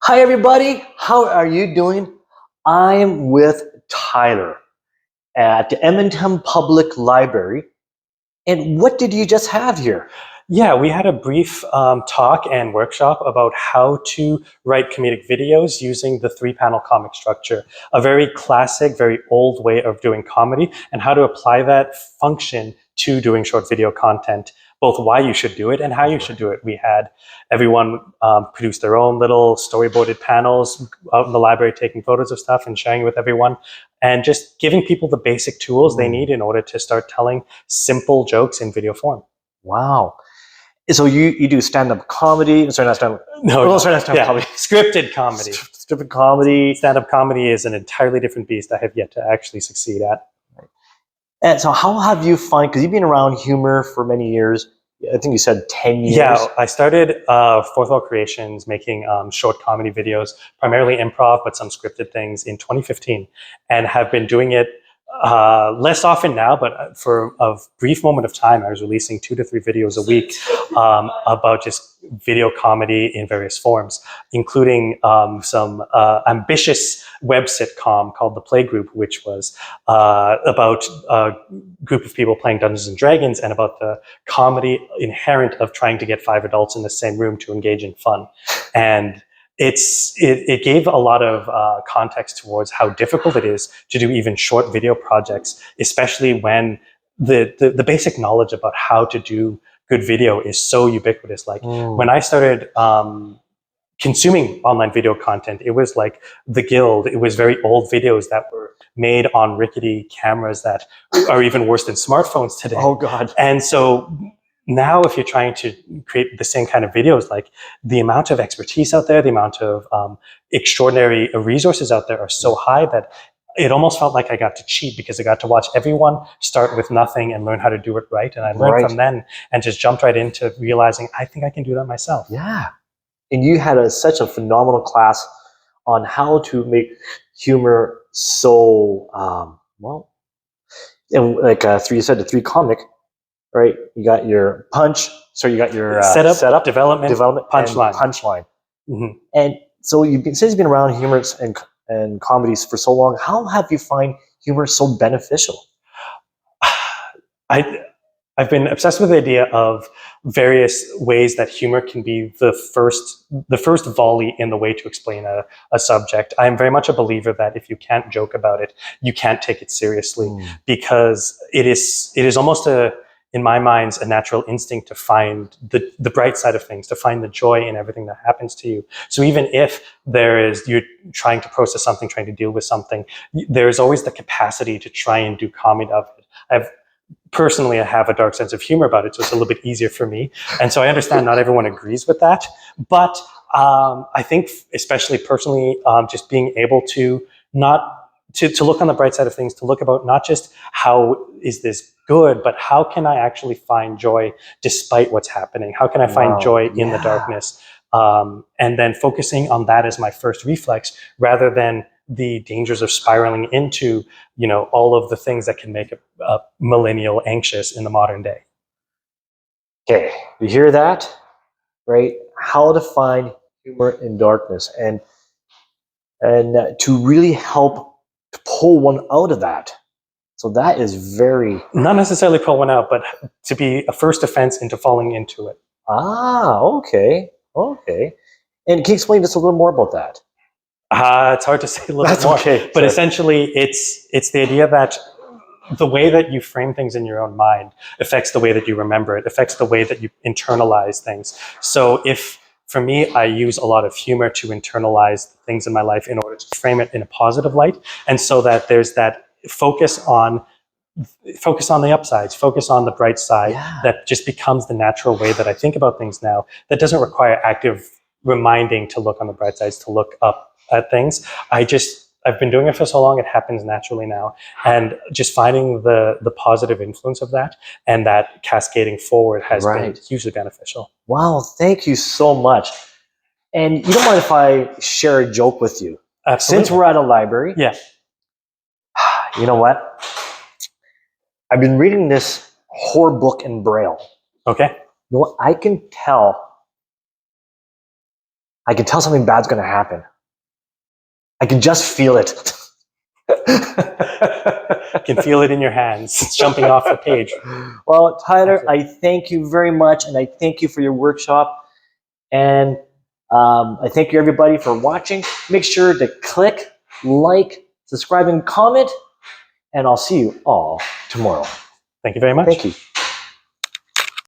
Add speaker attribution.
Speaker 1: Hi, everybody. How are you doing? I'm with Tyler at the Edmonton Public Library. And what did you just have here?
Speaker 2: Yeah, we had a brief talk and workshop about how to write comedic videos using the three-panel comic structure, a very classic, very old way of doing comedy, and how to apply that function to doing short video content, both why you should do it and how you should do it. We had everyone produce their own little storyboarded panels out in the library, taking photos of stuff and sharing it with everyone, and just giving people the basic tools they need in order to start telling simple jokes in video form.
Speaker 1: Wow. So you do stand-up comedy? Sorry, not stand-up.
Speaker 2: No,
Speaker 1: sorry, not stand-up comedy.
Speaker 2: Scripted comedy.
Speaker 1: Scripted comedy.
Speaker 2: Stand-up comedy is an entirely different beast I have yet to actually succeed at.
Speaker 1: And so how have you find, because you've been around humor for many years, I think you said 10 years.
Speaker 2: Yeah, I started Fourth Wall Creations making short comedy videos, primarily improv, but some scripted things in 2015, and have been doing it less often now, but for a brief moment of time, I was releasing 2 to 3 videos a week about just video comedy in various forms, including some ambitious web sitcom called The Playgroup, which was about a group of people playing Dungeons and Dragons and about the comedy inherent of trying to get 5 adults in the same room to engage in fun. And it gave a lot of context towards how difficult it is to do even short video projects, especially when the basic knowledge about how to do good video is so ubiquitous. Like when I started consuming online video content, it was like The Guild. It was very old videos that were made on rickety cameras that are even worse than smartphones today.
Speaker 1: Oh, God.
Speaker 2: And so now if you're trying to create the same kind of videos, like the amount of expertise out there, the amount of extraordinary resources out there are so high that it almost felt like I got to cheat, because I got to watch everyone start with nothing and learn how to do it right. And I learned from then and just jumped right into realizing I think I can do that myself.
Speaker 1: Yeah. And you had such a phenomenal class on how to make humor so, well, and like you said, the 3 comic, right? You got your punch, so you got your
Speaker 2: setup, development, punchline.
Speaker 1: Punchline. Mm-hmm. And so since you've been around humor and comedies for so long, how have you find humor so beneficial?
Speaker 2: I've been obsessed with the idea of various ways that humor can be the first volley in the way to explain a subject. I'm very much a believer that if you can't joke about it, you can't take it seriously, because it is almost in my mind, a natural instinct to find the bright side of things, to find the joy in everything that happens to you. So even if you're trying to process something, trying to deal with something, there's always the capacity to try and do comedy of it. Personally, I have a dark sense of humor about it, so it's a little bit easier for me. And so I understand not everyone agrees with that. But I think, especially personally, just being able to to look on the bright side of things, to look about not just how is this good, but how can I actually find joy despite what's happening? How can I find joy in the darkness? And then focusing on that as my first reflex, rather than the dangers of spiraling into, all of the things that can make a millennial anxious in the modern day.
Speaker 1: Okay, you hear that, right? How to find humor in darkness, and to really help to pull one out of that. So that is very...
Speaker 2: Not necessarily pull one out, but to be a first offense into falling into it.
Speaker 1: Ah, okay. And can you explain just a little more about that?
Speaker 2: It's hard to say a little bit more.
Speaker 1: Okay.
Speaker 2: But essentially, it's the idea that the way that you frame things in your own mind affects the way that you remember it, affects the way that you internalize things. So for me, I use a lot of humor to internalize things in my life in order to frame it in a positive light. And so that there's that focus on the upsides, focus on the bright side, that just becomes the natural way that I think about things now. That doesn't require active reminding to look on the bright sides, to look up at things. I've been doing it for so long, it happens naturally now. And just finding the positive influence of that and that cascading forward has been hugely beneficial.
Speaker 1: Wow, thank you so much. And you don't mind if I share a joke with you?
Speaker 2: Absolutely.
Speaker 1: Since we're at a library.
Speaker 2: Yeah.
Speaker 1: You know what? I've been reading this horror book in Braille.
Speaker 2: Okay.
Speaker 1: You know what? I can tell I can tell something bad's going to happen. I can just feel it.
Speaker 2: You can feel it in your hands. It's jumping off the page.
Speaker 1: Well, Tyler, I thank you very much, and I thank you for your workshop. And I thank you, everybody, for watching. Make sure to click, like, subscribe, and comment. And I'll see you all tomorrow.
Speaker 2: Thank you very much.
Speaker 1: Thank you.